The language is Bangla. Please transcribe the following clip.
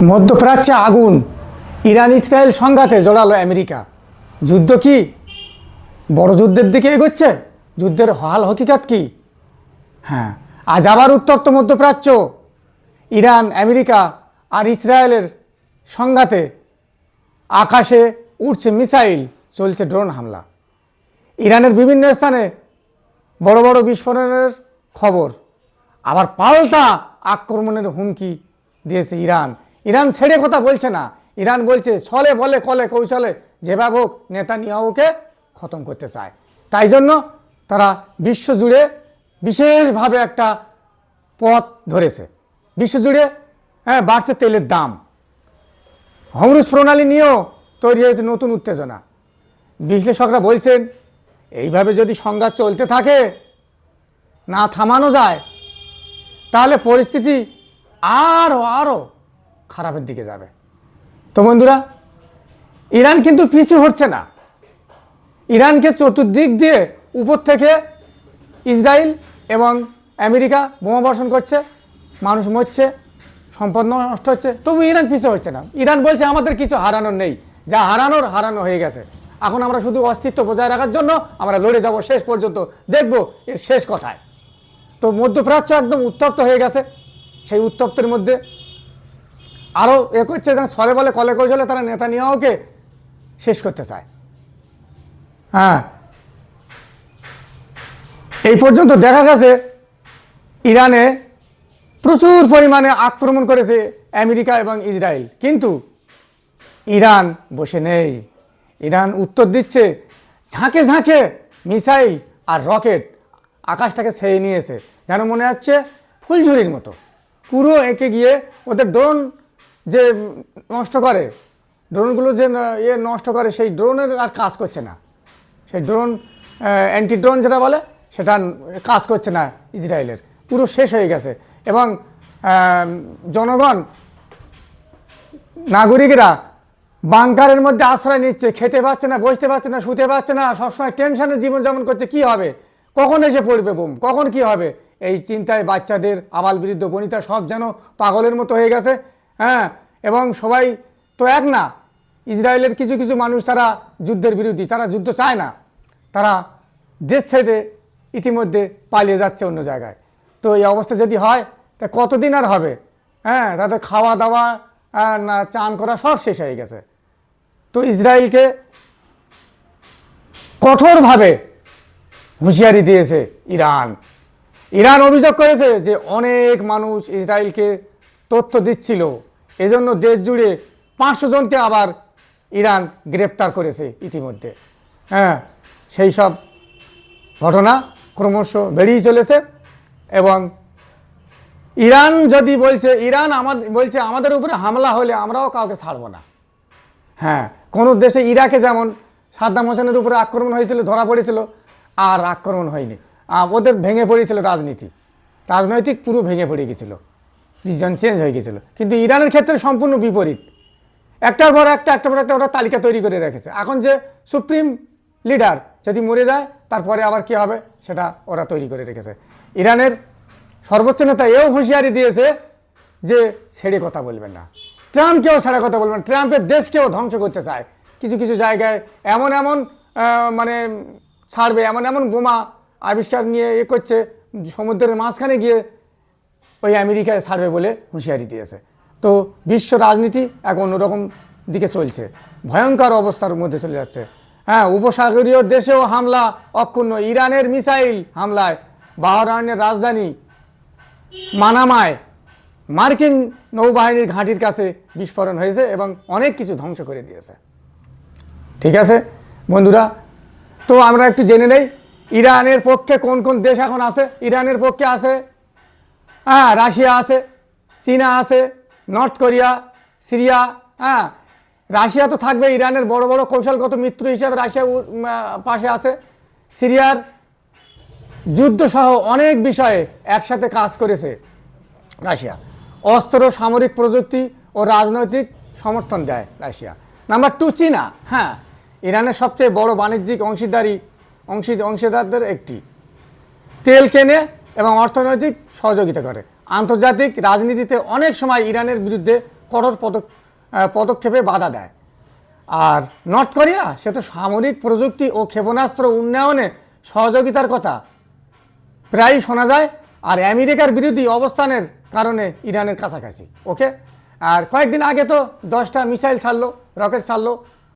মধ্যপ্রাচ্যে আগুন, ইরান ইসরায়েল সংঘাতে জড়ালো আমেরিকা। যুদ্ধ কি বড় যুদ্ধের দিকে এগোচ্ছে? যুদ্ধের হাল হকিকত কি? হ্যাঁ, আজ আবার উত্তপ্ত মধ্যপ্রাচ্য, ইরান, আমেরিকা আর ইসরায়েলের সংঘাতে আকাশে উঠছে মিসাইল, চলছে ড্রোন হামলা। ইরানের বিভিন্ন স্থানে বড় বড় বিস্ফোরণের খবর, আবার পাল্টা আক্রমণের হুমকি দিয়েছে ইরান। ইরান ছেড়ে কথা বলছে না, ইরান বলছে ছলে বলে কলে কৌশলে যেভাবে হোক নেতানিয়াহুকে খতম করতে চায়। তাই জন্য তারা বিশ্বজুড়ে বিশেষভাবে একটা পথ ধরেছে। বিশ্বজুড়ে বাড়ছে তেলের দাম, হরমুজ প্রণালী নিয়েও তৈরি হয়েছে নতুন উত্তেজনা। বিশ্লেষকরা বলছেন এইভাবে যদি সংঘাত চলতে থাকে, না থামানো যায়, তাহলে পরিস্থিতি আরও খারাপের দিকে যাবে। তো বন্ধুরা, ইরান কিন্তু পিছু হটছে না। ইরানকে চতুর্দিক দিয়ে উপর থেকে ইসরায়েল এবং আমেরিকা বোমা বর্ষণ করছে, মানুষ মরছে, সম্পদ নষ্ট হচ্ছে, তবু ইরান পিছু হচ্ছে না। ইরান বলছে আমাদের কিছু হারানোর নেই, যা হারানো হয়ে গেছে। এখন আমরা শুধু অস্তিত্ব বজায় রাখার জন্য আমরা লড়ে যাব শেষ পর্যন্ত, দেখব এর শেষ কথায়। তো মধ্যপ্রাচ্য একদম উত্তপ্ত হয়ে গেছে। সেই উত্তপ্তের মধ্যে আরও করছে, ছলে বলে কলে কৌশলে তারা নেতানিয়াহুকে শেষ করতে চায়। হ্যাঁ, এই পর্যন্ত দেখা গেছে ইরানে প্রচুর পরিমাণে আক্রমণ করেছে আমেরিকা এবং ইসরায়েল, কিন্তু ইরান বসে নেই। ইরান উত্তর দিচ্ছে ঝাঁকে ঝাঁকে মিসাইল আর রকেট, আকাশটাকে ছেয়ে নিয়েছে, যেন মনে হচ্ছে ফুলঝুরির মতো। পুরো এঁকে গিয়ে ওদের ড্রোন যে নষ্ট করে, ড্রোনগুলো যে নষ্ট করে, সেই ড্রোনের আর কাজ করছে না। সেই ড্রোন, অ্যান্টি ড্রোন যেটা বলে, সেটা কাজ করছে না ইসরায়েলের, পুরো শেষ হয়ে গেছে। এবং জনগণ, নাগরিকরা বাংকারের মধ্যে আশ্রয় নিচ্ছে, খেতে পাচ্ছে না, বসতে পারছে না, শুতে পারছে না, সবসময় টেনশনের জীবনযাপন করছে। কি হবে, কখন এসে পড়বে বোম, কখন কি হবে, এই চিন্তায় বাচ্চাদের আবাল বৃদ্ধ বনিতা সব যেন পাগলের মতো হয়ে গেছে। হ্যাঁ, এবং সবাই তো এক না। ইসরায়েলের কিছু কিছু মানুষ তারা যুদ্ধের বিরোধী, তারা যুদ্ধ চায় না, তারা দেশ ছেড়ে ইতিমধ্যে পালিয়ে যাচ্ছে অন্য জায়গায়। তো এই অবস্থা যদি হয়, তা কতদিন আর হবে? হ্যাঁ, তাদের খাওয়া দাওয়া না চান করা সব শেষ হয়ে গেছে। তো ইসরায়েলকে কঠোরভাবে হুঁশিয়ারি দিয়েছে ইরান। ইরান অভিযোগ করেছে যে অনেক মানুষ ইসরায়েলকে তথ্য দিচ্ছিল, এজন্য দেশ জুড়ে 500 জনকে আবার ইরান গ্রেপ্তার করেছে ইতিমধ্যে। হ্যাঁ, সেই সব ঘটনা ক্রমশ বেড়েই চলেছে। এবং ইরান যদি বলছে, ইরান বলছে আমাদের উপরে হামলা হলে আমরাও কাউকে ছাড়ব না। হ্যাঁ, কোনো দেশে, ইরাকে যেমন সাদ্দাম হোসেনের উপরে আক্রমণ হয়েছিল, ধরা পড়েছিল, আর আক্রমণ হয়নি। ওদের ভেঙে পড়েছিল রাজনৈতিক পুরো ভেঙে পড়ে গেছিল, ডিসিশন চেঞ্জ হয়ে গেছিলো। কিন্তু ইরানের ক্ষেত্রে সম্পূর্ণ বিপরীত। একটার পর একটা ওরা তালিকা তৈরি করে রেখেছে। এখন যে সুপ্রিম লিডার যদি মরে যায়, তারপরে আবার কি হবে সেটা ওরা তৈরি করে রেখেছে। ইরানের সর্বোচ্চ নেতা এও হুঁশিয়ারি দিয়েছে যে ছেড়ে কথা বলবেন না, ট্রাম্পকেও ছেড়ে কথা বলবেন, ট্রাম্পের দেশকেও ধ্বংস করতে চায়। কিছু কিছু জায়গায় এমন মানে ছাড়বে, এমন বোমা আবিষ্কার নিয়ে করছে, সমুদ্রের মাঝখানে গিয়ে ওই আমেরিকায় ছাড়বে বলে হুঁশিয়ারি দিয়েছে। তো বিশ্ব রাজনীতি এক অন্যরকম দিকে চলছে, ভয়ঙ্কর অবস্থার মধ্যে চলে যাচ্ছে। হ্যাঁ, উপসাগরীয় দেশেও হামলা অক্ষুণ্ণ। ইরানের মিসাইল হামলায় বাহরাইনের রাজধানী মানামায় মার্কিন নৌবাহিনীর ঘাঁটির কাছে বিস্ফোরণ হয়েছে এবং অনেক কিছু ধ্বংস করে দিয়েছে। ঠিক আছে বন্ধুরা, তো আমরা একটু জেনে নেই ইরানের পক্ষে কোন কোন দেশ এখন আছে। ইরানের পক্ষে আছে রাশিয়া আছে, চীনা আছে, নর্থ কোরিয়া, সিরিয়া। হ্যাঁ, রাশিয়া তো থাকবে, ইরানের বড় বড় কৌশলগত মিত্র হিসেবে রাশিয়া পাশে আছে। সিরিয়ার যুদ্ধসহ অনেক বিষয়ে একসাথে কাজ করেছে রাশিয়া। অস্ত্র, সামরিক প্রযুক্তি ও রাজনৈতিক সমর্থন দেয় রাশিয়া। নাম্বার 2 চীনা। হ্যাঁ, ইরানের সবচেয়ে বড় বাণিজ্যিক অংশীদারদের একটি। তেল কেনে এবং অর্থনৈতিক সহযোগিতা করে। আন্তর্জাতিক রাজনীতিতে অনেক সময় ইরানের বিরুদ্ধে কঠোর পদক্ষেপে বাধা দেয়। আর নর্থ কোরিয়া সে তো সামরিক প্রযুক্তি ও ক্ষেপণাস্ত্র উন্নয়নে সহযোগিতার কথা প্রায়ই শোনা যায়, আর আমেরিকার বিরোধী অবস্থানের কারণে ইরানের কাছাকাছি। ওকে, আর কয়েকদিন আগে তো 10টা মিসাইল ছাড়লো, রকেট ছাড়লো